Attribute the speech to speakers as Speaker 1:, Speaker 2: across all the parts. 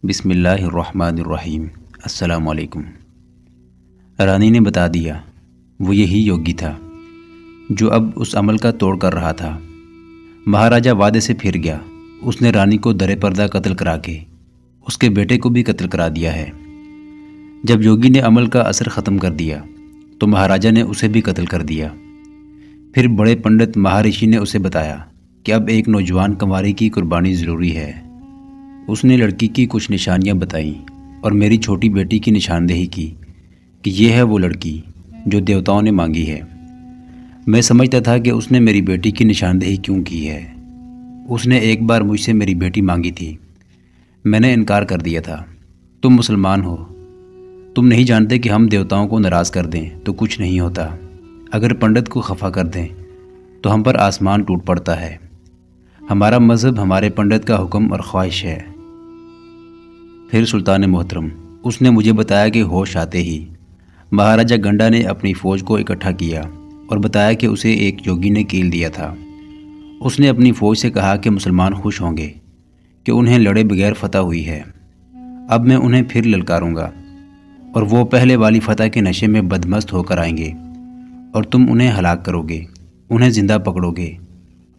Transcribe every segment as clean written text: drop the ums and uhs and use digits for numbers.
Speaker 1: بسم اللہ الرحمن الرحیم۔ السلام علیکم۔ رانی نے بتا دیا وہ یہی یوگی تھا جو اب اس عمل کا توڑ کر رہا تھا۔ مہاراجہ وعدے سے پھر گیا۔ اس نے رانی کو در پردہ قتل کرا کے اس کے بیٹے کو بھی قتل کرا دیا ہے۔ جب یوگی نے عمل کا اثر ختم کر دیا تو مہاراجہ نے اسے بھی قتل کر دیا۔ پھر بڑے پنڈت مہارشی نے اسے بتایا کہ اب ایک نوجوان کنواری کی قربانی ضروری ہے۔ اس نے لڑکی کی کچھ نشانیاں بتائیں اور میری چھوٹی بیٹی کی نشاندہی کی کہ یہ ہے وہ لڑکی جو دیوتاؤں نے مانگی ہے۔ میں سمجھتا تھا کہ اس نے میری بیٹی کی نشاندہی کیوں کی ہے۔ اس نے ایک بار مجھ سے میری بیٹی مانگی تھی، میں نے انکار کر دیا تھا۔ تم مسلمان ہو، تم نہیں جانتے کہ ہم دیوتاؤں کو ناراض کر دیں تو کچھ نہیں ہوتا، اگر پنڈت کو خفا کر دیں تو ہم پر آسمان ٹوٹ پڑتا ہے۔ ہمارا مذہب ہمارے پنڈت کا حکم اور خواہش ہے۔ پھر سلطان محترم، اس نے مجھے بتایا کہ ہوش آتے ہی مہاراجہ گنڈا نے اپنی فوج کو اکٹھا کیا اور بتایا کہ اسے ایک یوگی نے کیل دیا تھا۔ اس نے اپنی فوج سے کہا کہ مسلمان خوش ہوں گے کہ انہیں لڑے بغیر فتح ہوئی ہے۔ اب میں انہیں پھر للکاروں گا اور وہ پہلے والی فتح کے نشے میں بدمست ہو کر آئیں گے اور تم انہیں ہلاک کرو گے، انہیں زندہ پکڑو گے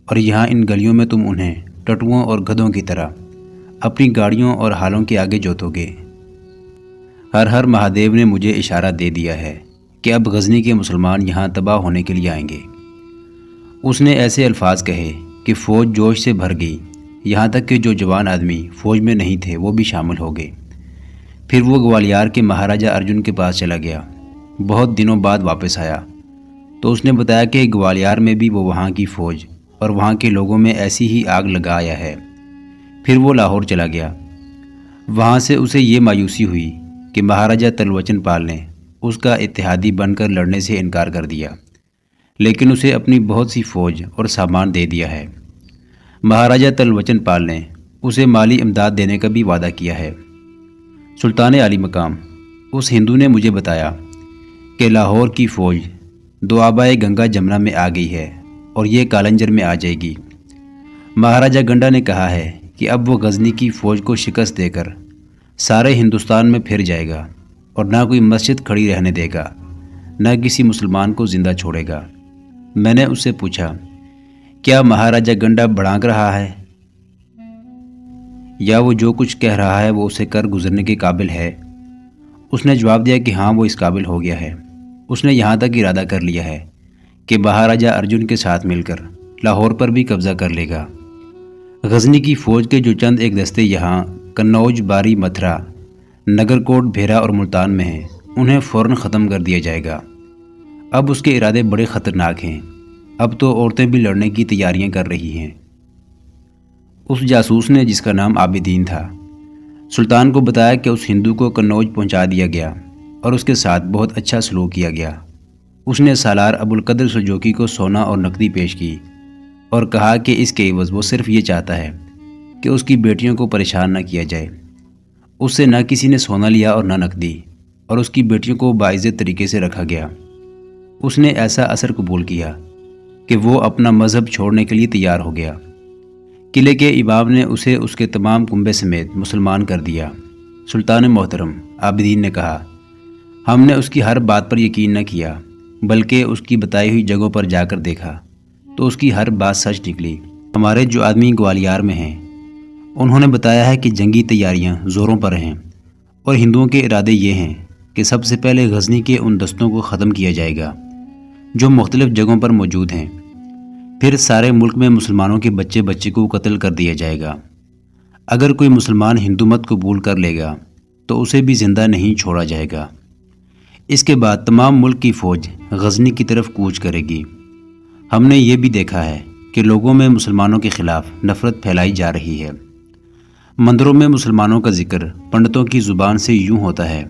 Speaker 1: اور یہاں ان گلیوں میں تم انہیں ٹٹوؤں اور گدھوں کی طرح اپنی گاڑیوں اور ہالوں کے آگے جوتو گے۔ ہر ہر مہادیو نے مجھے اشارہ دے دیا ہے کہ اب غزنی کے مسلمان یہاں تباہ ہونے کے لیے آئیں گے۔ اس نے ایسے الفاظ کہے کہ فوج جوش سے بھر گئی، یہاں تک کہ جو جوان آدمی فوج میں نہیں تھے وہ بھی شامل ہو گئے۔ پھر وہ گوالیار کے مہاراجہ ارجن کے پاس چلا گیا۔ بہت دنوں بعد واپس آیا تو اس نے بتایا کہ گوالیار میں بھی وہ وہاں کی فوج اور وہاں کے لوگوں میں ایسی ہی آگ لگا آیا ہے۔ پھر وہ لاہور چلا گیا۔ وہاں سے اسے یہ مایوسی ہوئی کہ مہاراجہ تلوچن پال نے اس کا اتحادی بن کر لڑنے سے انکار کر دیا، لیکن اسے اپنی بہت سی فوج اور سامان دے دیا ہے۔ مہاراجہ تلوچن پال نے اسے مالی امداد دینے کا بھی وعدہ کیا ہے۔ سلطان عالی مقام، اس ہندو نے مجھے بتایا کہ لاہور کی فوج دوآبائے گنگا جمنا میں آ گئی ہے اور یہ کالنجر میں آ جائے گی۔ مہاراجہ گنڈا نے کہا ہے کہ اب وہ غزنی کی فوج کو شکست دے کر سارے ہندوستان میں پھر جائے گا اور نہ کوئی مسجد کھڑی رہنے دے گا، نہ کسی مسلمان کو زندہ چھوڑے گا۔ میں نے اس سے پوچھا، کیا مہاراجہ گنڈا بھڑانک رہا ہے یا وہ جو کچھ کہہ رہا ہے وہ اسے کر گزرنے کے قابل ہے؟ اس نے جواب دیا کہ ہاں، وہ اس قابل ہو گیا ہے۔ اس نے یہاں تک ارادہ کر لیا ہے کہ مہاراجہ ارجن کے ساتھ مل کر لاہور پر بھی قبضہ کر لے گا۔ غزنی کی فوج کے جو چند ایک دستے یہاں کنوج، باری، متھرا، نگر کوٹ، بھیرا اور ملتان میں ہیں، انہیں فوراً ختم کر دیا جائے گا۔ اب اس کے ارادے بڑے خطرناک ہیں۔ اب تو عورتیں بھی لڑنے کی تیاریاں کر رہی ہیں۔ اس جاسوس نے، جس کا نام عابدین تھا، سلطان کو بتایا کہ اس ہندو کو کنوج پہنچا دیا گیا اور اس کے ساتھ بہت اچھا سلوک کیا گیا۔ اس نے سالار ابو القدر سلجوقی کو سونا اور نقدی پیش کی اور کہا کہ اس کے عوض وہ صرف یہ چاہتا ہے کہ اس کی بیٹیوں کو پریشان نہ کیا جائے۔ اس سے نہ کسی نے سونا لیا اور نہ نقدی، اور اس کی بیٹیوں کو باعزت طریقے سے رکھا گیا۔ اس نے ایسا اثر قبول کیا کہ وہ اپنا مذہب چھوڑنے کے لیے تیار ہو گیا۔ قلعے کے امام نے اسے اس کے تمام کنبے سمیت مسلمان کر دیا۔ سلطان محترم، عابدین نے کہا، ہم نے اس کی ہر بات پر یقین نہ کیا، بلکہ اس کی بتائی ہوئی جگہوں پر جا کر دیکھا تو اس کی ہر بات سچ نکلی۔ ہمارے جو آدمی گوالیار میں ہیں انہوں نے بتایا ہے کہ جنگی تیاریاں زوروں پر ہیں اور ہندوؤں کے ارادے یہ ہیں کہ سب سے پہلے غزنی کے ان دستوں کو ختم کیا جائے گا جو مختلف جگہوں پر موجود ہیں۔ پھر سارے ملک میں مسلمانوں کے بچے بچے کو قتل کر دیا جائے گا۔ اگر کوئی مسلمان ہندو مت قبول کر لے گا تو اسے بھی زندہ نہیں چھوڑا جائے گا۔ اس کے بعد تمام ملک کی فوج غزنی کی طرف کوچ کرے گی۔ ہم نے یہ بھی دیکھا ہے کہ لوگوں میں مسلمانوں کے خلاف نفرت پھیلائی جا رہی ہے۔ مندروں میں مسلمانوں کا ذکر پنڈتوں کی زبان سے یوں ہوتا ہے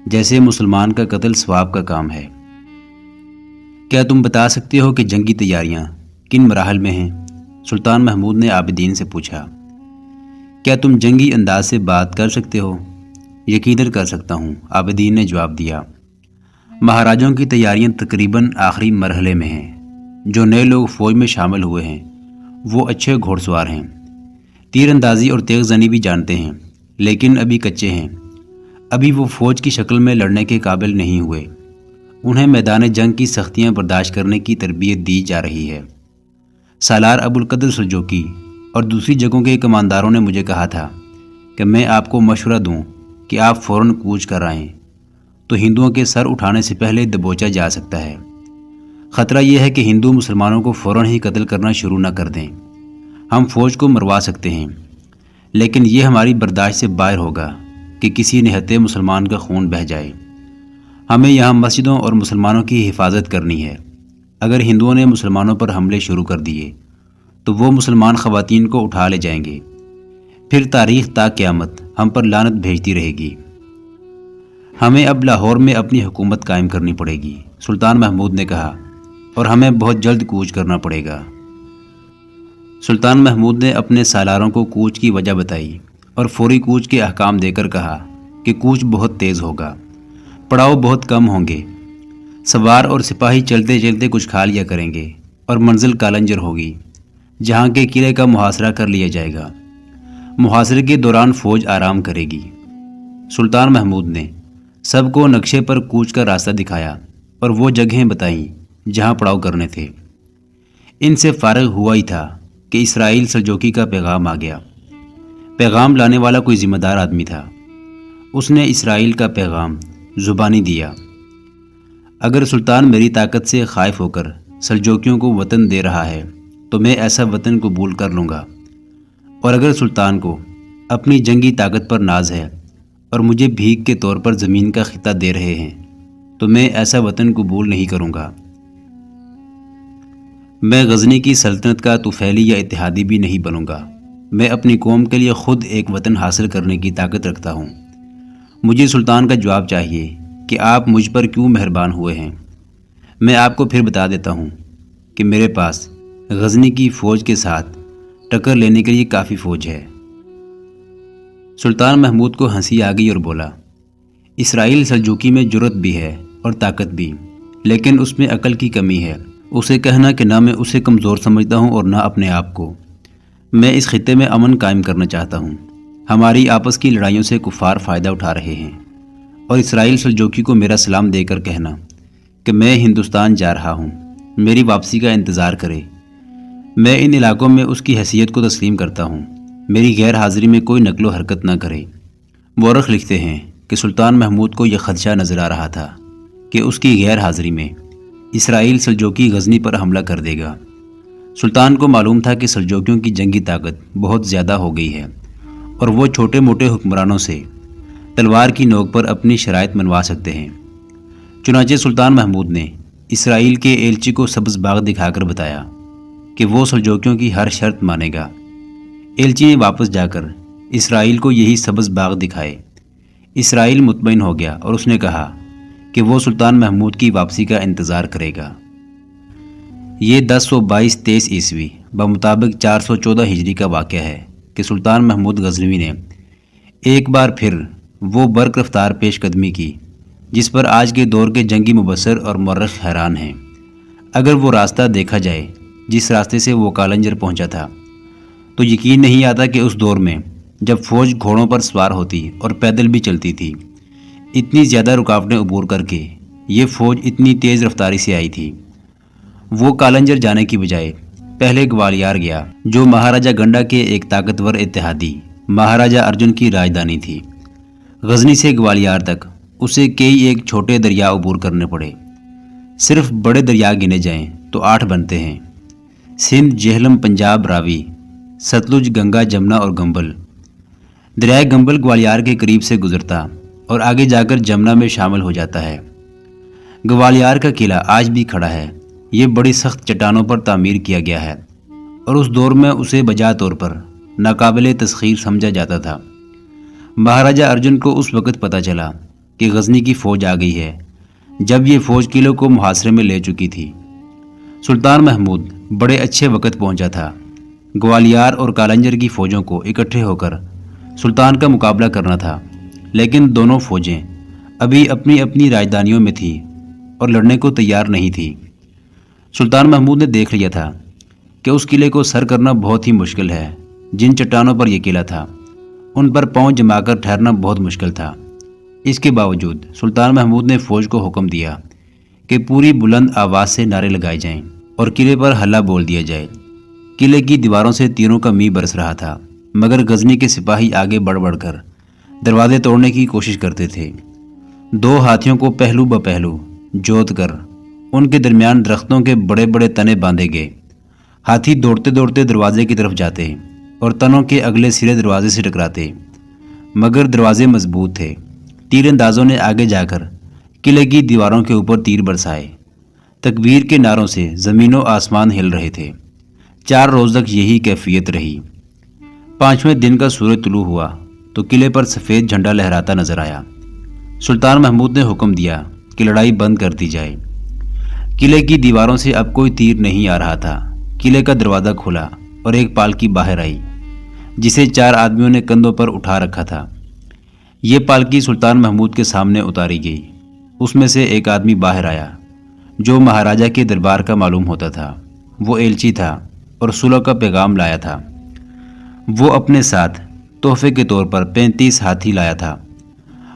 Speaker 1: جیسے مسلمان کا قتل ثواب کا کام ہے۔ کیا تم بتا سکتے ہو کہ جنگی تیاریاں کن مراحل میں ہیں؟ سلطان محمود نے عابدین سے پوچھا۔ کیا تم جنگی انداز سے بات کر سکتے ہو؟ یقیناً کر سکتا ہوں، عابدین نے جواب دیا۔ مہاراجوں کی تیاریاں تقریباً آخری مرحلے میں ہیں۔ جو نئے لوگ فوج میں شامل ہوئے ہیں وہ اچھے گھوڑ سوار ہیں، تیر اندازی اور تیغ زنی بھی جانتے ہیں۔ لیکن ابھی کچے ہیں۔ ابھی وہ فوج کی شکل میں لڑنے کے قابل نہیں ہوئے۔ انہیں میدان جنگ کی سختیاں برداشت کرنے کی تربیت دی جا رہی ہے۔ سالار ابوالقدر سلجوقی اور دوسری جگہوں کے کمانداروں نے مجھے کہا تھا کہ میں آپ کو مشورہ دوں کہ آپ فوراً کوچ کر آئیں، تو ہندوؤں کے سر اٹھانے سے پہلے دبوچا جا سکتا ہے۔ خطرہ یہ ہے کہ ہندو مسلمانوں کو فوراً ہی قتل کرنا شروع نہ کر دیں۔ ہم فوج کو مروا سکتے ہیں، لیکن یہ ہماری برداشت سے باہر ہوگا کہ کسی نہتے مسلمان کا خون بہہ جائے۔ ہمیں یہاں مسجدوں اور مسلمانوں کی حفاظت کرنی ہے۔ اگر ہندوؤں نے مسلمانوں پر حملے شروع کر دیے تو وہ مسلمان خواتین کو اٹھا لے جائیں گے، پھر تاریخ تا قیامت ہم پر لعنت بھیجتی رہے گی۔ ہمیں اب لاہور میں اپنی حکومت قائم کرنی پڑے گی، سلطان محمود نے کہا، اور ہمیں بہت جلد کوچ کرنا پڑے گا۔ سلطان محمود نے اپنے سالاروں کو کوچ کی وجہ بتائی اور فوری کوچ کے احکام دے کر کہا کہ کوچ بہت تیز ہوگا، پڑاؤ بہت کم ہوں گے، سوار اور سپاہی چلتے چلتے کچھ کھا لیا کریں گے، اور منزل کالنجر ہوگی جہاں کے قلعے کا محاصرہ کر لیا جائے گا۔ محاصرے کے دوران فوج آرام کرے گی۔ سلطان محمود نے سب کو نقشے پر کوچ کا راستہ دکھایا اور وہ جگہیں بتائیں جہاں پڑاؤ کرنے تھے۔ ان سے فارغ ہوا ہی تھا کہ اسرائیل سلجوقی کا پیغام آ گیا۔ پیغام لانے والا کوئی ذمہ دار آدمی تھا۔ اس نے اسرائیل کا پیغام زبانی دیا: اگر سلطان میری طاقت سے خائف ہو کر سلجوکیوں کو وطن دے رہا ہے تو میں ایسا وطن قبول کر لوں گا، اور اگر سلطان کو اپنی جنگی طاقت پر ناز ہے اور مجھے بھیک کے طور پر زمین کا خطہ دے رہے ہیں تو میں ایسا وطن قبول نہیں کروں گا۔ میں غزنی کی سلطنت کا طفیلی یا اتحادی بھی نہیں بنوں گا۔ میں اپنی قوم کے لیے خود ایک وطن حاصل کرنے کی طاقت رکھتا ہوں۔ مجھے سلطان کا جواب چاہیے کہ آپ مجھ پر کیوں مہربان ہوئے ہیں۔ میں آپ کو پھر بتا دیتا ہوں کہ میرے پاس غزنی کی فوج کے ساتھ ٹکر لینے کے لیے کافی فوج ہے۔ سلطان محمود کو ہنسی آ گئی اور بولا: اسرائیل سلجوقی میں جرأت بھی ہے اور طاقت بھی، لیکن اس میں عقل کی کمی ہے۔ اسے کہنا کہ نہ میں اسے کمزور سمجھتا ہوں اور نہ اپنے آپ کو۔ میں اس خطے میں امن قائم کرنا چاہتا ہوں۔ ہماری آپس کی لڑائیوں سے کفار فائدہ اٹھا رہے ہیں، اور اسرائیل سلجوقی کو میرا سلام دے کر کہنا کہ میں ہندوستان جا رہا ہوں، میری واپسی کا انتظار کرے۔ میں ان علاقوں میں اس کی حیثیت کو تسلیم کرتا ہوں۔ میری غیر حاضری میں کوئی نقل و حرکت نہ کرے۔ مورخ لکھتے ہیں کہ سلطان محمود کو یہ خدشہ نظر آ رہا تھا کہ اس کی غیر حاضری میں اسرائیل سلجوقی غزنی پر حملہ کر دے گا۔ سلطان کو معلوم تھا کہ سلجوکیوں کی جنگی طاقت بہت زیادہ ہو گئی ہے، اور وہ چھوٹے موٹے حکمرانوں سے تلوار کی نوک پر اپنی شرائط منوا سکتے ہیں۔ چنانچہ سلطان محمود نے اسرائیل کے ایلچی کو سبز باغ دکھا کر بتایا کہ وہ سلجوکیوں کی ہر شرط مانے گا۔ ایلچی نے واپس جا کر اسرائیل کو یہی سبز باغ دکھائے۔ اسرائیل مطمئن ہو گیا اور اس نے کہا کہ وہ سلطان محمود کی واپسی کا انتظار کرے گا۔ یہ 1022 عیسوی بمطابق 414 ہجری کا واقعہ ہے کہ سلطان محمود غزنوی نے ایک بار پھر وہ برق رفتار پیش قدمی کی جس پر آج کے دور کے جنگی مبصر اور مورخ حیران ہیں۔ اگر وہ راستہ دیکھا جائے جس راستے سے وہ کالنجر پہنچا تھا تو یقین نہیں آتا کہ اس دور میں جب فوج گھوڑوں پر سوار ہوتی اور پیدل بھی چلتی تھی، اتنی زیادہ رکاوٹیں عبور کر کے یہ فوج اتنی تیز رفتاری سے آئی تھی۔ وہ کالنجر جانے کی بجائے پہلے گوالیار گیا، جو مہاراجہ گنڈا کے ایک طاقتور اتحادی مہاراجہ ارجن کی راجدھانی تھی۔ غزنی سے گوالیار تک اسے کئی ایک چھوٹے دریا عبور کرنے پڑے۔ صرف بڑے دریا گنے جائیں تو 8 بنتے ہیں: سندھ، جہلم، پنجاب، راوی، ستلج، گنگا، جمنا اور گمبل۔ دریائے گمبل گوالیار کے قریب سے گزرتا اور آگے جا کر جمنا میں شامل ہو جاتا ہے۔ گوالیار کا قلعہ آج بھی کھڑا ہے۔ یہ بڑی سخت چٹانوں پر تعمیر کیا گیا ہے، اور اس دور میں اسے بجا طور پر ناقابل تسخیر سمجھا جاتا تھا۔ مہاراجہ ارجن کو اس وقت پتہ چلا کہ غزنی کی فوج آ گئی ہے جب یہ فوج قلعوں کو محاصرے میں لے چکی تھی۔ سلطان محمود بڑے اچھے وقت پہنچا تھا۔ گوالیار اور کالنجر کی فوجوں کو اکٹھے ہو کر سلطان کا مقابلہ کرنا تھا، لیکن دونوں فوجیں ابھی اپنی اپنی راجدھانیوں میں تھیں اور لڑنے کو تیار نہیں تھیں۔ سلطان محمود نے دیکھ لیا تھا کہ اس قلعے کو سر کرنا بہت ہی مشکل ہے۔ جن چٹانوں پر یہ قلعہ تھا ان پر پاؤں جما کر ٹھہرنا بہت مشکل تھا۔ اس کے باوجود سلطان محمود نے فوج کو حکم دیا کہ پوری بلند آواز سے نعرے لگائے جائیں اور قلعے پر ہلہ بول دیا جائے۔ قلعے کی دیواروں سے تیروں کا می برس رہا تھا، مگر غزنی کے سپاہی آگے بڑھ بڑھ کر دروازے توڑنے کی کوشش کرتے تھے۔ 2 ہاتھیوں کو پہلو بپہلو جوت کر ان کے درمیان درختوں کے بڑے بڑے تنے باندھے گئے۔ ہاتھی دوڑتے دوڑتے دروازے کی طرف جاتے اور تنوں کے اگلے سرے دروازے سے ٹکراتے، مگر دروازے مضبوط تھے۔ تیر اندازوں نے آگے جا کر قلعے کی دیواروں کے اوپر تیر برسائے۔ تکبیر کے نعروں سے زمین و آسمان ہل رہے تھے۔ 4 روز تک یہی کیفیت رہی۔ 5ویں دن کا سورج طلوع ہوا تو قلعے پر سفید جھنڈا لہراتا نظر آیا۔ سلطان محمود نے حکم دیا کہ لڑائی بند کر دی جائے۔ قلعے کی دیواروں سے اب کوئی تیر نہیں آ رہا تھا۔ قلعے کا دروازہ کھلا اور ایک پالکی باہر آئی جسے 4 آدمیوں نے کندھوں پر اٹھا رکھا تھا۔ یہ پالکی سلطان محمود کے سامنے اتاری گئی۔ اس میں سے ایک آدمی باہر آیا جو مہاراجہ کے دربار کا معلوم ہوتا تھا۔ وہ ایلچی تھا اور صلح کا پیغام لایا تھا۔ وہ اپنے ساتھ تحفے کے طور پر 35 ہاتھی لایا تھا۔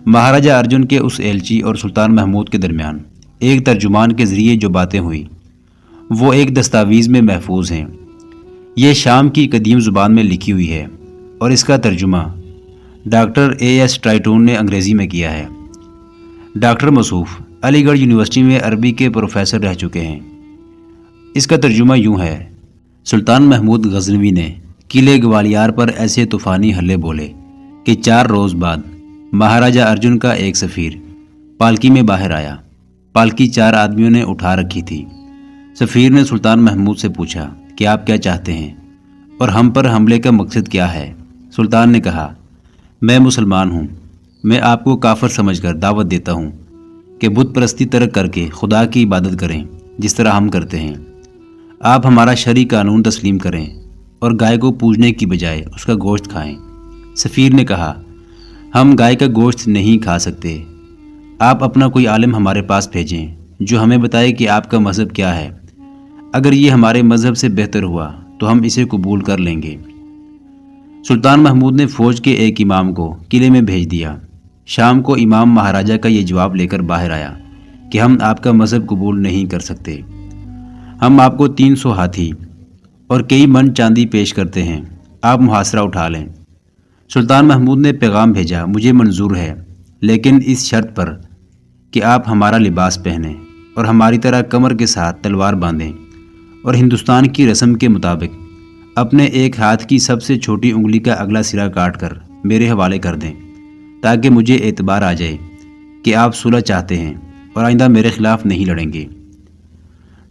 Speaker 1: مہاراجہ ارجن کے اس ایلچی اور سلطان محمود کے درمیان ایک ترجمان کے ذریعے جو باتیں ہوئیں وہ ایک دستاویز میں محفوظ ہیں۔ یہ شام کی قدیم زبان میں لکھی ہوئی ہے اور اس کا ترجمہ ڈاکٹر A.S. ٹرائٹون نے انگریزی میں کیا ہے۔ ڈاکٹر موصوف علی گڑھ یونیورسٹی میں عربی کے پروفیسر رہ چکے ہیں۔ اس کا ترجمہ یوں ہے: سلطان محمود غزنوی نے قلعے گوالیار پر ایسے طوفانی حلے بولے کہ 4 روز بعد مہاراجہ ارجن کا ایک سفیر پالکی میں باہر آیا۔ پالکی 4 آدمیوں نے اٹھا رکھی تھی۔ سفیر نے سلطان محمود سے پوچھا کہ آپ کیا چاہتے ہیں اور ہم پر حملے کا مقصد کیا ہے؟ سلطان نے کہا، میں مسلمان ہوں۔ میں آپ کو کافر سمجھ کر دعوت دیتا ہوں کہ بت پرستی ترک کر کے خدا کی عبادت کریں جس طرح ہم کرتے ہیں۔ آپ ہمارا شرعی قانون تسلیم کریں اور گائے کو پوجنے کی بجائے اس کا گوشت کھائیں۔ سفیر نے کہا، ہم گائے کا گوشت نہیں کھا سکتے۔ آپ اپنا کوئی عالم ہمارے پاس بھیجیں جو ہمیں بتائے کہ آپ کا مذہب کیا ہے۔ اگر یہ ہمارے مذہب سے بہتر ہوا تو ہم اسے قبول کر لیں گے۔ سلطان محمود نے فوج کے ایک امام کو قلعے میں بھیج دیا۔ شام کو امام مہاراجہ کا یہ جواب لے کر باہر آیا کہ ہم آپ کا مذہب قبول نہیں کر سکتے۔ ہم آپ کو 300 ہاتھی اور کئی من چاندی پیش کرتے ہیں، آپ محاصرہ اٹھا لیں۔ سلطان محمود نے پیغام بھیجا، مجھے منظور ہے، لیکن اس شرط پر کہ آپ ہمارا لباس پہنیں اور ہماری طرح کمر کے ساتھ تلوار باندھیں اور ہندوستان کی رسم کے مطابق اپنے ایک ہاتھ کی سب سے چھوٹی انگلی کا اگلا سرا کاٹ کر میرے حوالے کر دیں تاکہ مجھے اعتبار آ جائے کہ آپ صلح چاہتے ہیں اور آئندہ میرے خلاف نہیں لڑیں گے۔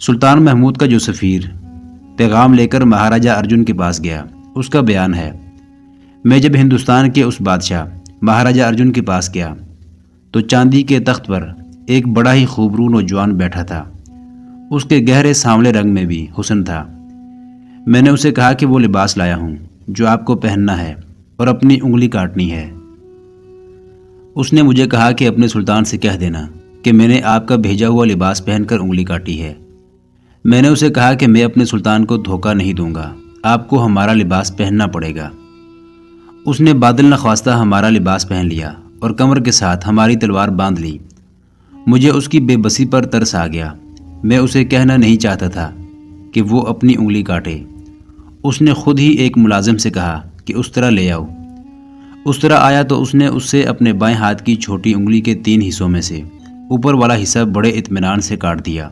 Speaker 1: سلطان محمود کا جو سفیر پیغام لے کر مہاراجہ ارجن کے پاس گیا، اس کا بیان ہے، میں جب ہندوستان کے اس بادشاہ مہاراجہ ارجن کے پاس گیا تو چاندی کے تخت پر ایک بڑا ہی خوبرو نوجوان بیٹھا تھا۔ اس کے گہرے سانولے رنگ میں بھی حسن تھا۔ میں نے اسے کہا کہ وہ لباس لایا ہوں جو آپ کو پہننا ہے اور اپنی انگلی کاٹنی ہے۔ اس نے مجھے کہا کہ اپنے سلطان سے کہہ دینا کہ میں نے آپ کا بھیجا ہوا لباس پہن کر انگلی کاٹی ہے۔ میں نے اسے کہا کہ میں اپنے سلطان کو دھوکہ نہیں دوں گا، آپ کو ہمارا لباس پہننا پڑے گا۔ اس نے بادل نخواستہ ہمارا لباس پہن لیا اور کمر کے ساتھ ہماری تلوار باندھ لی۔ مجھے اس کی بے بسی پر ترس آ گیا۔ میں اسے کہنا نہیں چاہتا تھا کہ وہ اپنی انگلی کاٹے۔ اس نے خود ہی ایک ملازم سے کہا کہ اس طرح لے آؤ۔ اس طرح آیا تو اس نے اس سے اپنے بائیں ہاتھ کی چھوٹی انگلی کے 3 حصوں میں سے اوپر والا حصہ بڑے اطمینان سے کاٹ دیا۔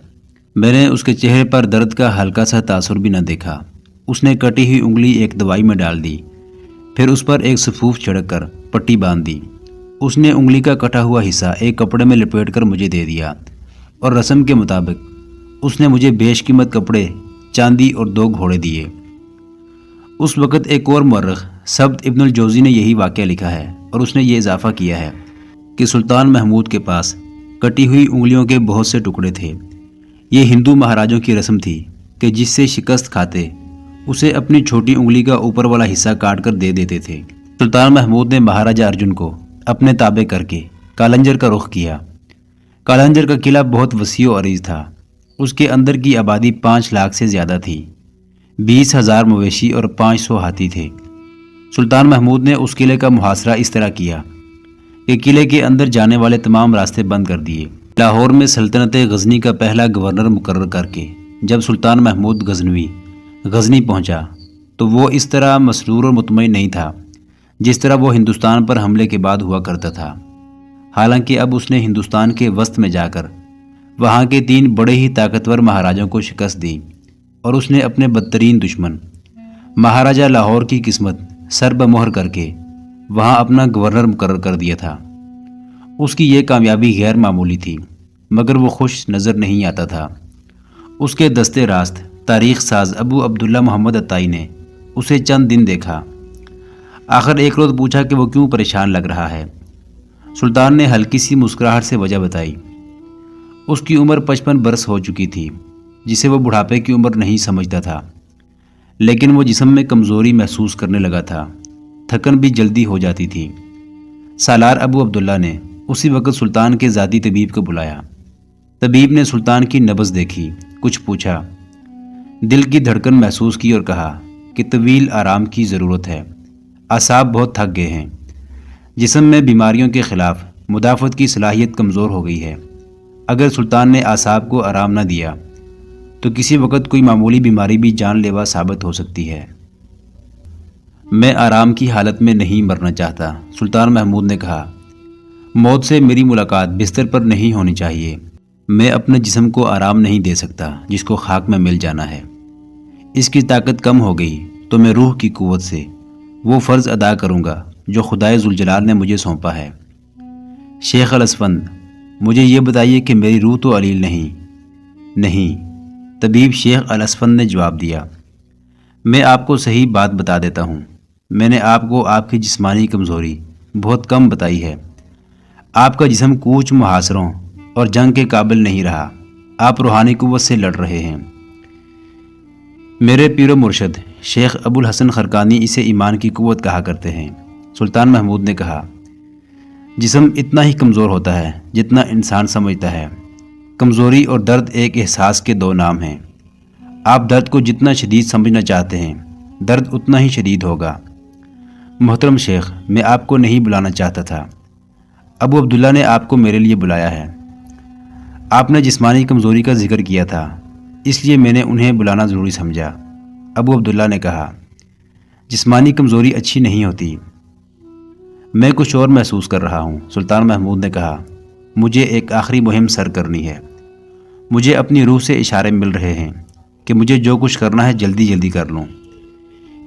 Speaker 1: میں نے اس کے چہرے پر درد کا ہلکا سا تاثر بھی نہ دیکھا۔ اس نے کٹی ہوئی انگلی ایک دوائی میں ڈال دی، پھر اس پر ایک سفوف چھڑک کر پٹی باندھ دی۔ اس نے انگلی کا کٹا ہوا حصہ ایک کپڑے میں لپیٹ کر مجھے دے دیا اور رسم کے مطابق اس نے مجھے بیش قیمت کپڑے، چاندی اور 2 گھوڑے دیے۔ اس وقت ایک اور مورخ سبت ابن الجوزی نے یہی واقعہ لکھا ہے اور اس نے یہ اضافہ کیا ہے کہ سلطان محمود کے پاس کٹی ہوئی انگلیوں کے بہت سے ٹکڑے تھے۔ یہ ہندو مہاراجوں کی رسم تھی کہ جس سے شکست کھاتے اسے اپنی چھوٹی انگلی کا اوپر والا حصہ کاٹ کر دے دیتے تھے۔ سلطان محمود نے مہاراجہ ارجن کو اپنے تابع کر کے کالنجر کا رخ کیا۔ کالنجر کا قلعہ بہت وسیع و عریض تھا۔ اس کے اندر کی آبادی 5 لاکھ سے زیادہ تھی۔ 20,000 مویشی اور 500 ہاتھی تھے۔ سلطان محمود نے اس قلعے کا محاصرہ اس طرح کیا کہ قلعے کے اندر جانے والے تمام راستے بند کر دیے۔ لاہور میں سلطنت غزنی کا پہلا گورنر مقرر کر کے جب سلطان محمود غزنوی غزنی پہنچا تو وہ اس طرح مسرور اور مطمئن نہیں تھا جس طرح وہ ہندوستان پر حملے کے بعد ہوا کرتا تھا۔ حالانکہ اب اس نے ہندوستان کے وسط میں جا کر وہاں کے 3 بڑے ہی طاقتور مہاراجوں کو شکست دی اور اس نے اپنے بدترین دشمن مہاراجہ لاہور کی قسمت سر بمہر کر کے وہاں اپنا گورنر مقرر کر دیا تھا۔ اس کی یہ کامیابی غیر معمولی تھی مگر وہ خوش نظر نہیں آتا تھا۔ اس کے دستے راست تاریخ ساز ابو عبداللہ محمد عطائی نے اسے چند دن دیکھا۔ آخر ایک روز پوچھا کہ وہ کیوں پریشان لگ رہا ہے۔ سلطان نے ہلکی سی مسکراہٹ سے وجہ بتائی۔ اس کی عمر 55 برس ہو چکی تھی جسے وہ بڑھاپے کی عمر نہیں سمجھتا تھا، لیکن وہ جسم میں کمزوری محسوس کرنے لگا تھا، تھکن بھی جلدی ہو جاتی تھی۔ سالار ابو عبداللہ نے اسی وقت سلطان کے ذاتی طبیب کو بلایا۔ طبیب نے سلطان کی نبض دیکھی، کچھ پوچھا، دل کی دھڑکن محسوس کی اور کہا کہ طویل آرام کی ضرورت ہے، اعصاب بہت تھک گئے ہیں، جسم میں بیماریوں کے خلاف مدافعت کی صلاحیت کمزور ہو گئی ہے۔ اگر سلطان نے اعصاب کو آرام نہ دیا تو کسی وقت کوئی معمولی بیماری بھی جان لیوا ثابت ہو سکتی ہے۔ میں آرام کی حالت میں نہیں مرنا چاہتا، سلطان محمود نے کہا۔ موت سے میری ملاقات بستر پر نہیں ہونی چاہیے۔ میں اپنے جسم کو آرام نہیں دے سکتا جس کو خاک میں مل جانا ہے۔ اس کی طاقت کم ہو گئی تو میں روح کی قوت سے وہ فرض ادا کروں گا جو خدائے ذوالجلال نے مجھے سونپا ہے۔ شیخ الاسفند، مجھے یہ بتائیے کہ میری روح تو علیل نہیں۔ طبیب شیخ الاسفند نے جواب دیا، میں آپ کو صحیح بات بتا دیتا ہوں۔ میں نے آپ کو آپ کی جسمانی کمزوری بہت کم بتائی ہے۔ آپ کا جسم کوچ، محاصروں اور جنگ کے قابل نہیں رہا۔ آپ روحانی قوت سے لڑ رہے ہیں۔ میرے پیر و مرشد شیخ ابو الحسن خرقانی اسے ایمان کی قوت کہا کرتے ہیں۔ سلطان محمود نے کہا، جسم اتنا ہی کمزور ہوتا ہے جتنا انسان سمجھتا ہے۔ کمزوری اور درد ایک احساس کے 2 نام ہیں۔ آپ درد کو جتنا شدید سمجھنا چاہتے ہیں درد اتنا ہی شدید ہوگا۔ محترم شیخ، میں آپ کو نہیں بلانا چاہتا تھا، ابو عبداللہ نے آپ کو میرے لیے بلایا ہے۔ آپ نے جسمانی کمزوری کا ذکر کیا تھا، اس لیے میں نے انہیں بلانا ضروری سمجھا۔ ابو عبداللہ نے کہا، جسمانی کمزوری اچھی نہیں ہوتی، میں کچھ اور محسوس کر رہا ہوں۔ سلطان محمود نے کہا، مجھے ایک آخری مہم سر کرنی ہے۔ مجھے اپنی روح سے اشارے مل رہے ہیں کہ مجھے جو کچھ کرنا ہے جلدی جلدی کر لوں۔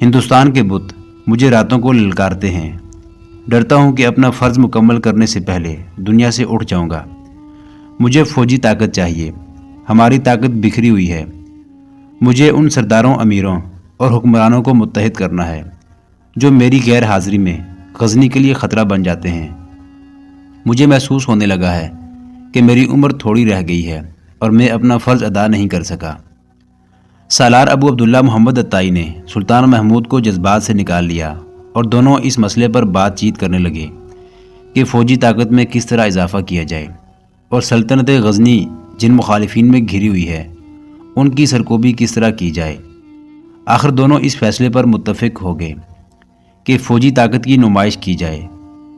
Speaker 1: ہندوستان کے بت مجھے راتوں کو للکارتے ہیں، ڈرتا ہوں کہ اپنا فرض مکمل کرنے سے پہلے دنیا سے اٹھ جاؤں گا۔ مجھے فوجی طاقت چاہیے، ہماری طاقت بکھری ہوئی ہے۔ مجھے ان سرداروں، امیروں اور حکمرانوں کو متحد کرنا ہے جو میری غیر حاضری میں غزنی کے لیے خطرہ بن جاتے ہیں۔ مجھے محسوس ہونے لگا ہے کہ میری عمر تھوڑی رہ گئی ہے اور میں اپنا فرض ادا نہیں کر سکا۔ سالار ابو عبداللہ محمد عطائی نے سلطان محمود کو جذبات سے نکال لیا اور دونوں اس مسئلے پر بات چیت کرنے لگے کہ فوجی طاقت میں کس طرح اضافہ کیا جائے اور سلطنت غزنی جن مخالفین میں گھری ہوئی ہے ان کی سرکوبی کس طرح کی جائے۔ آخر دونوں اس فیصلے پر متفق ہو گئے کہ فوجی طاقت کی نمائش کی جائے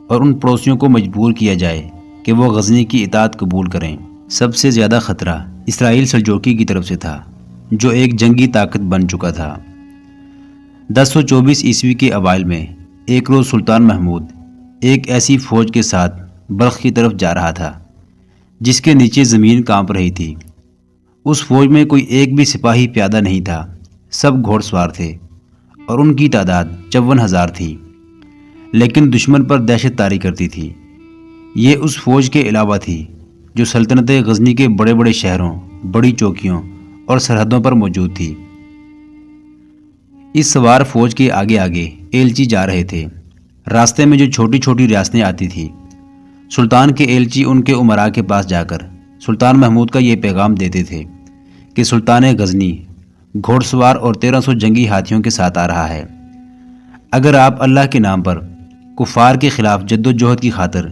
Speaker 1: اور ان پڑوسیوں کو مجبور کیا جائے کہ وہ غزنی کی اطاعت قبول کریں۔ سب سے زیادہ خطرہ اسرائیل سلجوقی کی طرف سے تھا جو ایک جنگی طاقت بن چکا تھا۔ 1024 عیسوی کے اوائل میں ایک روز سلطان محمود ایک ایسی فوج کے ساتھ بلخ کی طرف جا رہا تھا جس کے نیچے زمین کانپ رہی تھی۔ اس فوج میں کوئی ایک بھی سپاہی پیادہ نہیں تھا، سب گھوڑ سوار تھے اور ان کی تعداد 54,000 تھی، لیکن دشمن پر دہشت طاری کرتی تھی۔ یہ اس فوج کے علاوہ تھی جو سلطنت غزنی کے بڑے بڑے شہروں، بڑی چوکیوں اور سرحدوں پر موجود تھی۔ اس سوار فوج کے آگے آگے ایلچی جا رہے تھے۔ راستے میں جو چھوٹی چھوٹی ریاستیں آتی تھیں، سلطان کے ایلچی ان کے امراء کے پاس جا کر سلطان محمود کا یہ پیغام دیتے تھے کہ سلطان غزنی گھوڑ سوار اور 1300 جنگی ہاتھیوں کے ساتھ آ رہا ہے۔ اگر آپ اللہ کے نام پر کفار کے خلاف جد و جہد کی خاطر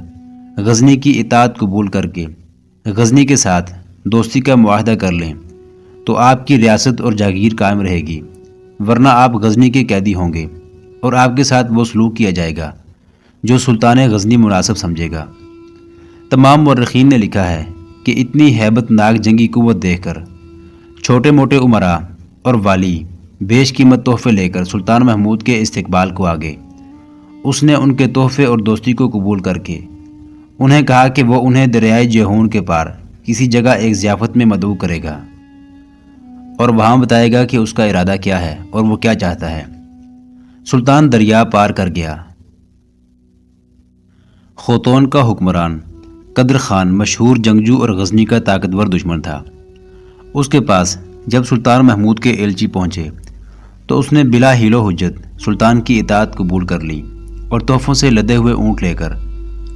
Speaker 1: غزنی کی اطاعت قبول کر کے غزنی کے ساتھ دوستی کا معاہدہ کر لیں تو آپ کی ریاست اور جاگیر قائم رہے گی، ورنہ آپ غزنی کے قیدی ہوں گے اور آپ کے ساتھ وہ سلوک کیا جائے گا جو سلطان غزنی مناسب سمجھے گا۔ تمام مورخین نے لکھا ہے کہ اتنی ہیبت ناک جنگی قوت دیکھ کر چھوٹے موٹے امراء اور والی بیش قیمت تحفے لے کر سلطان محمود کے استقبال کو آگے۔ اس نے ان کے تحفے اور دوستی کو قبول کر کے انہیں کہا کہ وہ انہیں دریائے جیہون کے پار کسی جگہ ایک ضیافت میں مدعو کرے گا اور وہاں بتائے گا کہ اس کا ارادہ کیا ہے اور وہ کیا چاہتا ہے۔ سلطان دریا پار کر گیا۔ خوتون کا حکمران قدر خان مشہور جنگجو اور غزنی کا طاقتور دشمن تھا۔ اس کے پاس جب سلطان محمود کے ایلچی پہنچے تو اس نے بلا حیل و حجت سلطان کی اطاعت قبول کر لی اور تحفوں سے لدے ہوئے اونٹ لے کر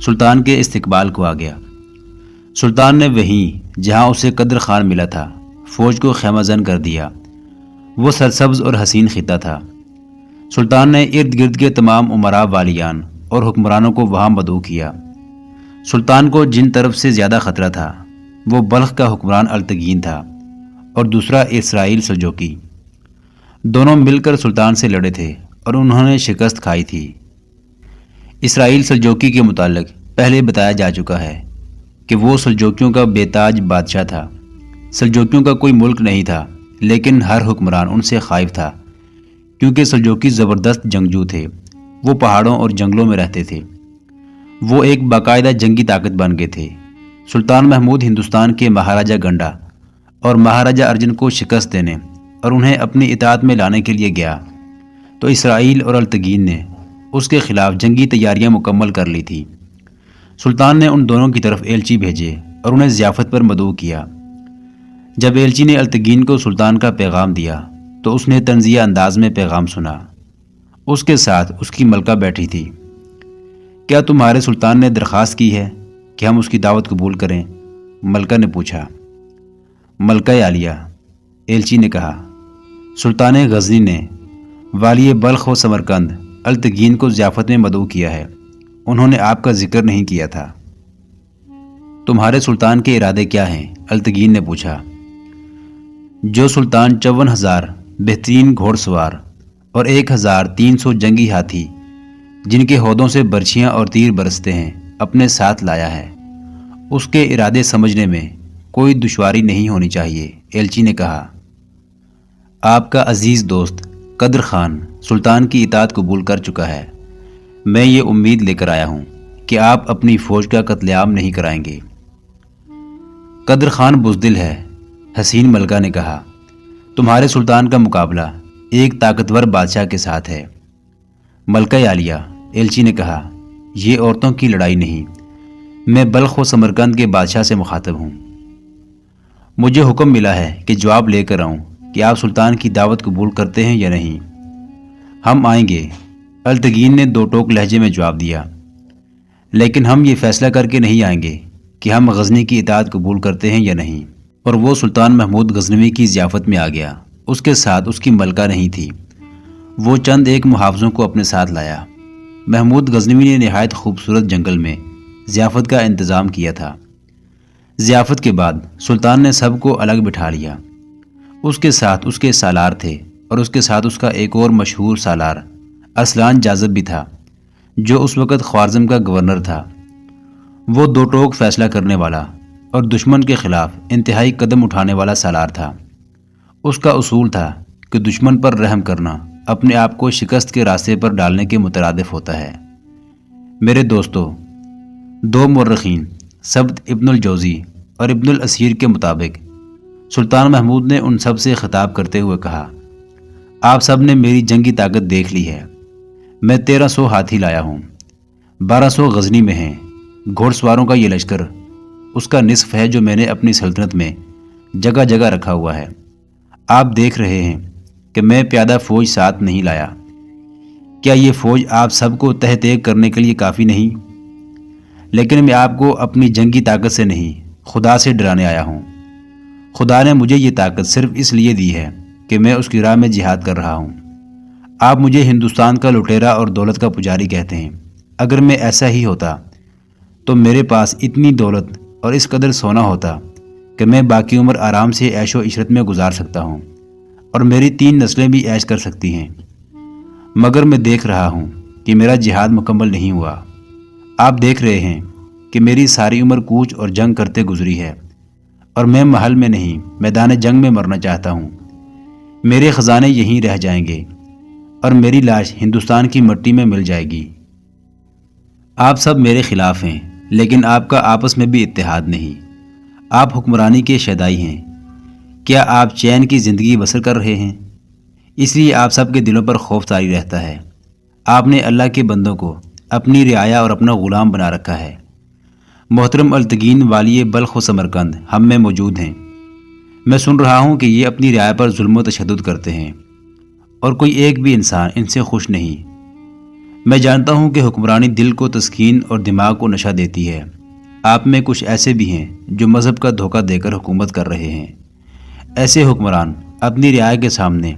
Speaker 1: سلطان کے استقبال کو آ گیا۔ سلطان نے وہیں جہاں اسے قدر خان ملا تھا فوج کو خیمہ زن کر دیا۔ وہ سرسبز اور حسین خطہ تھا۔ سلطان نے ارد گرد کے تمام امراء والیان اور حکمرانوں کو وہاں مدعو کیا۔ سلطان کو جن طرف سے زیادہ خطرہ تھا وہ بلخ کا حکمران التگین تھا اور دوسرا اسرائیل سلجوقی۔ دونوں مل کر سلطان سے لڑے تھے اور انہوں نے شکست کھائی تھی۔ اسرائیل سلجوقی کے متعلق پہلے بتایا جا چکا ہے کہ وہ سلجوقیوں کا بے تاج بادشاہ تھا۔ سلجوقیوں کا کوئی ملک نہیں تھا لیکن ہر حکمران ان سے خائف تھا کیونکہ سلجوقی زبردست جنگجو تھے۔ وہ پہاڑوں اور جنگلوں میں رہتے تھے۔ وہ ایک باقاعدہ جنگی طاقت بن گئے تھے۔ سلطان محمود ہندوستان کے مہاراجہ گنڈا اور مہاراجہ ارجن کو شکست دینے اور انہیں اپنی اطاعت میں لانے کے لیے گیا تو اسرائیل اور التگین نے اس کے خلاف جنگی تیاریاں مکمل کر لی تھی۔ سلطان نے ان دونوں کی طرف ایلچی بھیجے اور انہیں ضیافت پر مدعو کیا۔ جب ایلچی نے التگین کو سلطان کا پیغام دیا تو اس نے طنزیہ انداز میں پیغام سنا۔ اس کے ساتھ اس کی ملکہ بیٹھی تھی۔ کیا تمہارے سلطان نے درخواست کی ہے کہ ہم اس کی دعوت قبول کریں؟ ملکہ نے پوچھا۔ ملکہ عالیہ، ایلچی نے کہا، سلطان غزنی نے والی بلخ و سمرقند التگین کو ضیافت میں مدعو کیا ہے۔ انہوں نے آپ کا ذکر نہیں کیا تھا۔ تمہارے سلطان کے ارادے کیا ہیں؟ التگین نے پوچھا۔ جو سلطان 54,000 بہترین گھوڑ سوار اور 1,300 جنگی ہاتھی جن کے ہودوں سے برچھیاں اور تیر برستے ہیں اپنے ساتھ لایا ہے، اس کے ارادے سمجھنے میں کوئی دشواری نہیں ہونی چاہیے۔ ایلچی نے کہا، آپ کا عزیز دوست قدر خان سلطان کی اطاعت قبول کر چکا ہے۔ میں یہ امید لے کر آیا ہوں کہ آپ اپنی فوج کا قتل عام نہیں کرائیں گے۔ قدر خان بزدل ہے، حسین ملکہ نے کہا۔ تمہارے سلطان کا مقابلہ ایک طاقتور بادشاہ کے ساتھ ہے۔ ملکہ عالیہ، ایلچی نے کہا، یہ عورتوں کی لڑائی نہیں، میں بلخ و سمرقند کے بادشاہ سے مخاطب ہوں۔ مجھے حکم ملا ہے کہ جواب لے کر آؤں کہ آپ سلطان کی دعوت قبول کرتے ہیں یا نہیں۔ ہم آئیں گے، التگین نے دو ٹوک لہجے میں جواب دیا، لیکن ہم یہ فیصلہ کر کے نہیں آئیں گے کہ ہم غزنی کی اطاعت قبول کرتے ہیں یا نہیں۔ اور وہ سلطان محمود غزنوی کی ضیافت میں آ گیا۔ اس کے ساتھ اس کی ملکہ نہیں تھی۔ وہ چند ایک محافظوں کو اپنے ساتھ لایا۔ محمود غزنوی نے نہایت خوبصورت جنگل میں ضیافت کا انتظام کیا تھا۔ ضیافت کے بعد سلطان نے سب کو الگ بٹھا لیا۔ اس کے ساتھ اس کے سالار تھے اور اس کے ساتھ اس کا ایک اور مشہور سالار ارسلان جاذب بھی تھا جو اس وقت خوارزم کا گورنر تھا۔ وہ دو ٹوک فیصلہ کرنے والا اور دشمن کے خلاف انتہائی قدم اٹھانے والا سالار تھا۔ اس کا اصول تھا کہ دشمن پر رحم کرنا اپنے آپ کو شکست کے راستے پر ڈالنے کے مترادف ہوتا ہے۔ میرے دوستو، دو مورخین سبت ابن الجوزی اور ابن الاسیر کے مطابق سلطان محمود نے ان سب سے خطاب کرتے ہوئے کہا، آپ سب نے میری جنگی طاقت دیکھ لی ہے۔ میں 1300 ہاتھی لایا ہوں، 1200 غزنی میں ہیں۔ گھوڑ سواروں کا یہ لشکر اس کا نصف ہے جو میں نے اپنی سلطنت میں جگہ جگہ رکھا ہوا ہے۔ آپ دیکھ رہے ہیں کہ میں پیادہ فوج ساتھ نہیں لایا۔ کیا یہ فوج آپ سب کو تہ تیگ کرنے کے لیے کافی نہیں؟ لیکن میں آپ کو اپنی جنگی طاقت سے نہیں، خدا سے ڈرانے آیا ہوں۔ خدا نے مجھے یہ طاقت صرف اس لیے دی ہے کہ میں اس کی راہ میں جہاد کر رہا ہوں۔ آپ مجھے ہندوستان کا لٹیرا اور دولت کا پجاری کہتے ہیں۔ اگر میں ایسا ہی ہوتا تو میرے پاس اتنی دولت اور اس قدر سونا ہوتا کہ میں باقی عمر آرام سے عیش و عشرت میں گزار سکتا ہوں اور میری 3 نسلیں بھی عیش کر سکتی ہیں۔ مگر میں دیکھ رہا ہوں کہ میرا جہاد مکمل نہیں ہوا۔ آپ دیکھ رہے ہیں کہ میری ساری عمر کوچ اور جنگ کرتے گزری ہے، اور میں محل میں نہیں میدان جنگ میں مرنا چاہتا ہوں۔ میرے خزانے یہیں رہ جائیں گے اور میری لاش ہندوستان کی مٹی میں مل جائے گی۔ آپ سب میرے خلاف ہیں، لیکن آپ کا آپس میں بھی اتحاد نہیں۔ آپ حکمرانی کے شیدائی ہیں۔ کیا آپ چین کی زندگی بسر کر رہے ہیں؟ اس لیے آپ سب کے دلوں پر خوف طاری رہتا ہے۔ آپ نے اللہ کے بندوں کو اپنی رعایا اور اپنا غلام بنا رکھا ہے۔ محترم التگین والی بلخ و سمرقند ہم میں موجود ہیں۔ میں سن رہا ہوں کہ یہ اپنی رعایا پر ظلم و تشدد کرتے ہیں، اور کوئی ایک بھی انسان ان سے خوش نہیں۔ میں جانتا ہوں کہ حکمرانی دل کو تسکین اور دماغ کو نشہ دیتی ہے۔ آپ میں کچھ ایسے بھی ہیں جو مذہب کا دھوکہ دے کر حکومت کر رہے ہیں۔ ایسے حکمران اپنی رعایا کے سامنے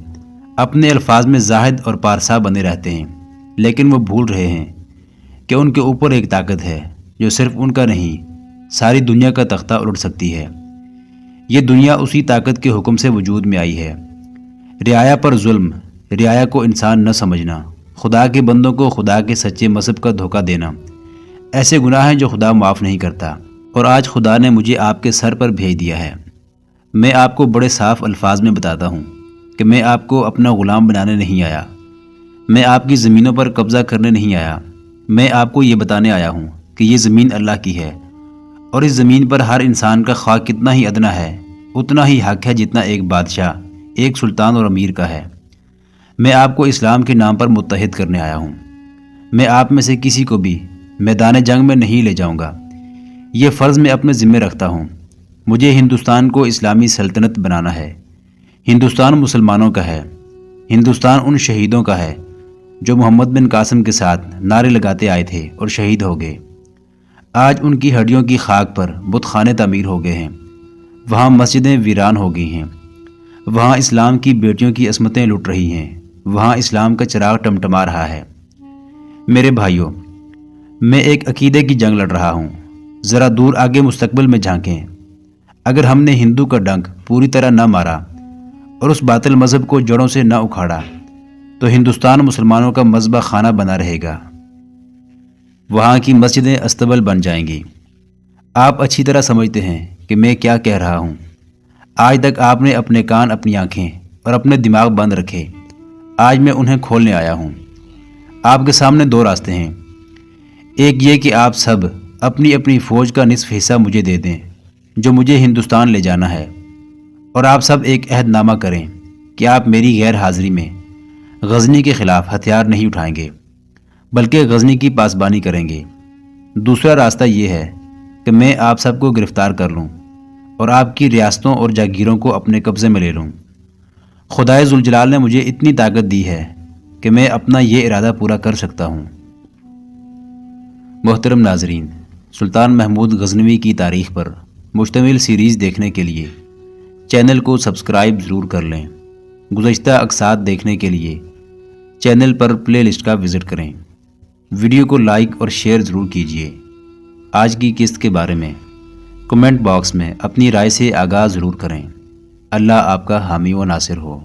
Speaker 1: اپنے الفاظ میں زاہد اور پارسا بنے رہتے ہیں، لیکن وہ بھول رہے ہیں کہ ان کے اوپر ایک طاقت ہے جو صرف ان کا نہیں، ساری دنیا کا تختہ الٹ سکتی ہے۔ یہ دنیا اسی طاقت کے حکم سے وجود میں آئی ہے۔ رعایا پر ظلم، رعایا کو انسان نہ سمجھنا، خدا کے بندوں کو خدا کے سچے مذہب کا دھوکہ دینا، ایسے گناہ ہیں جو خدا معاف نہیں کرتا، اور آج خدا نے مجھے آپ کے سر پر بھیج دیا ہے۔ میں آپ کو بڑے صاف الفاظ میں بتاتا ہوں کہ میں آپ کو اپنا غلام بنانے نہیں آیا، میں آپ کی زمینوں پر قبضہ کرنے نہیں آیا۔ میں آپ کو یہ بتانے آیا ہوں کہ یہ زمین اللہ کی ہے، اور اس زمین پر ہر انسان کا خواہ کتنا ہی ادنا ہے، اتنا ہی حق ہے جتنا ایک بادشاہ، ایک سلطان اور امیر کا ہے۔ میں آپ کو اسلام کے نام پر متحد کرنے آیا ہوں۔ میں آپ میں سے کسی کو بھی میدان جنگ میں نہیں لے جاؤں گا۔ یہ فرض میں اپنے ذمہ رکھتا ہوں۔ مجھے ہندوستان کو اسلامی سلطنت بنانا ہے۔ ہندوستان مسلمانوں کا ہے۔ ہندوستان ان شہیدوں کا ہے جو محمد بن قاسم کے ساتھ نعرے لگاتے آئے تھے اور شہید ہو گئے۔ آج ان کی ہڈیوں کی خاک پر بت خانے تعمیر ہو گئے ہیں، وہاں مسجدیں ویران ہو گئی ہیں، وہاں اسلام کی بیٹیوں کی عصمتیں لٹ رہی ہیں، وہاں اسلام کا چراغ ٹمٹما رہا ہے۔ میرے بھائیوں، میں ایک عقیدے کی جنگ لڑ رہا ہوں۔ ذرا دور آگے مستقبل میں جھانکیں۔ اگر ہم نے ہندو کا ڈنک پوری طرح نہ مارا اور اس باطل مذہب کو جڑوں سے نہ اکھاڑا تو ہندوستان مسلمانوں کا مذبح خانہ بنا رہے گا۔ وہاں کی مسجدیں استبل بن جائیں گی۔ آپ اچھی طرح سمجھتے ہیں کہ میں کیا کہہ رہا ہوں۔ آج تک آپ نے اپنے کان، اپنی آنکھیں اور اپنے دماغ بند رکھے۔ آج میں انہیں کھولنے آیا ہوں۔ آپ کے سامنے دو راستے ہیں۔ ایک یہ کہ آپ سب اپنی اپنی فوج کا نصف حصہ مجھے دے دیں جو مجھے ہندوستان لے جانا ہے، اور آپ سب ایک عہد نامہ کریں کہ آپ میری غیر حاضری میں غزنی کے خلاف ہتھیار نہیں اٹھائیں گے بلکہ غزنی کی پاسبانی کریں گے۔ دوسرا راستہ یہ ہے کہ میں آپ سب کو گرفتار کر لوں اور آپ کی ریاستوں اور جاگیروں کو اپنے قبضے میں لے لوں۔ خدائے ذوالجلال نے مجھے اتنی طاقت دی ہے کہ میں اپنا یہ ارادہ پورا کر سکتا ہوں۔ محترم ناظرین، سلطان محمود غزنوی کی تاریخ پر مشتمل سیریز دیکھنے کے لیے چینل کو سبسکرائب ضرور کر لیں۔ گزشتہ اقساط دیکھنے کے لیے چینل پر پلے لسٹ کا وزٹ کریں۔ ویڈیو کو لائک اور شیئر ضرور کیجیے۔ آج کی قسط کے بارے میں کمنٹ باکس میں اپنی رائے سے آگاہ ضرور کریں۔ اللہ آپ کا حامی و ناصر ہو۔